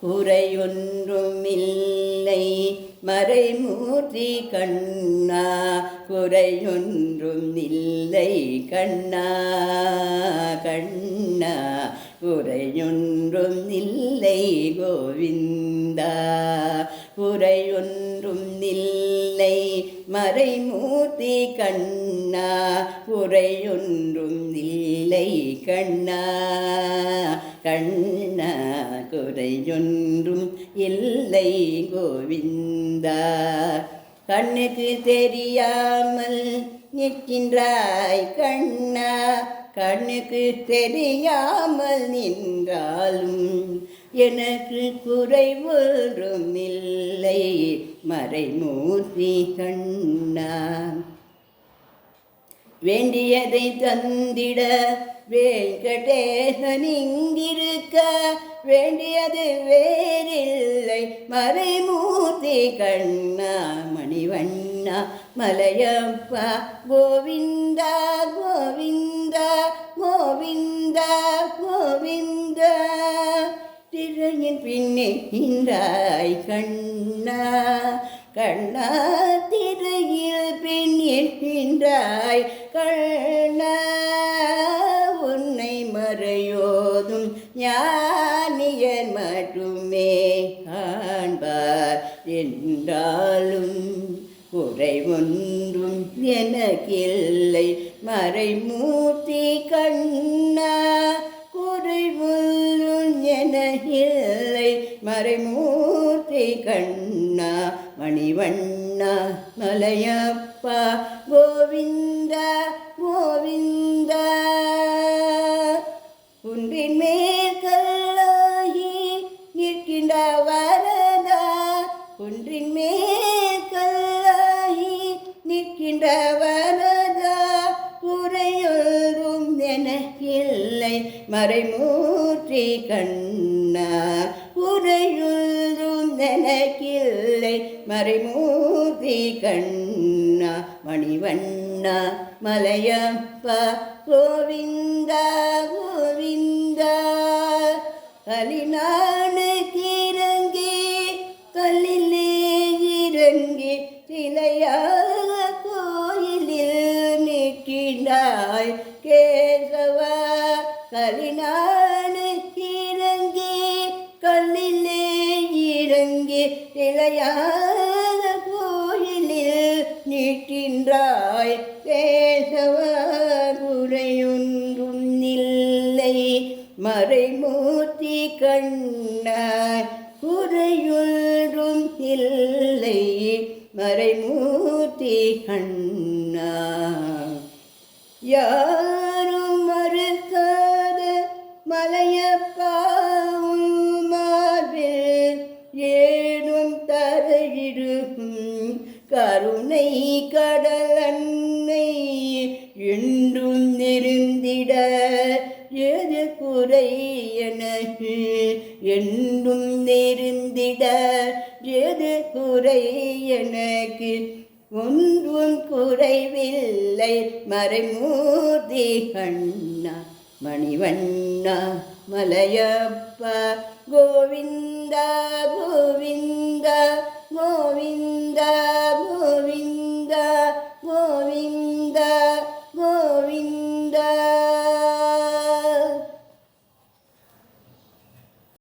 குறையொன்றுமில்லை மறைமூர்த்தி கண்ணா, குறையொன்றும் இல்லை கண்ணா கண்ணா, குறையொன்றும் இல்லை கோவிந்தா. குறையொன்றும் இல்லை மறைமூர்த்தி கண்ணா, குறையொன்றும் இல்லை கண்ணா கண்ணா, குறையொன்றும் இல்லை கோவிந்தா. கண்ணுக்கு தெரியாமல் நிற்கின்றாய் கண்ணா, கண்ணுக்கு தெரியாமல் நின்றாலும் எனக்கு குறைவொன்றும் இல்லை மறைமூர்த்தி கண்ணா. வேண்டியதை தந்திட வெங்கடேசன் இங்கிருக்க, வேண்டியது வேறில்லை மறைமூர்த்தி கண்ணா. மணிவண்ணா மலையப்பா கோவிந்தா கோவிந்தா கோவிந்தா கோவிந்தா. திரையின் பின்னே நின்றாய் கண்ணா கண்ணா, திரையில் பின்னே நின்றாய் கண்ணா. உன்னை மறையோதும் ஞானியர் மட்டுமே காண்பார் என்றாலும் குறை ஒன்றும் எனக்கில்லை மறைமூர்த்தி கண்ணா. குறை ஒன்றும் எனக்கில்லை மறைமூர்த்தி கண்ணா. மணிவண்ணா மலையப்பா கோவிந்தா கோவிந்தா. குன்றின் மேல் கல்லாகி நிற்கின்ற வரதா, குன்றின் மேல் கல்லாகி நிற்கின்ற வரதா. குறையொன்றும் எனக்கில்லை மறைமூர்த்தி கண்ணா. குறையொன்றும் எனக்கில்லை மறைமூர்த்தி கண்ணா. மணிவண்ணா மலையப்பா கோவிந்தா கோவிந்தா. கலிநானுக்கு இறங்கி கல்லிலே இறங்கி சிலையாக கோயிலில் நிற்கின்றாய் கேசவா. கலிநானுக்கு இறங்கி கல்லிலே இறங்கி சிலையாக கோயிலில் நிற்கின்றாய் கேசவா. குறையொன்றும் இல்லை மறைமூர்த்தி கண்ணா, குறையொன்றும் இல்லை மறைமூர்த்தி கண்ணா. யாரும் மறுக்காத மலையப்பா உன் மார்பில் ஏனும் தரையிடும் கருணை கடல் அன்னை என்றும் நெருந்திட. எது குறை எனக்கு என்றும் நெருந்திட, எது குறை எனக்கு ஒன்றும் குறைவில்லை மறைமூர்த்தி கண்ணா. மணிவண்ணா மலையப்பா கோவிந்தா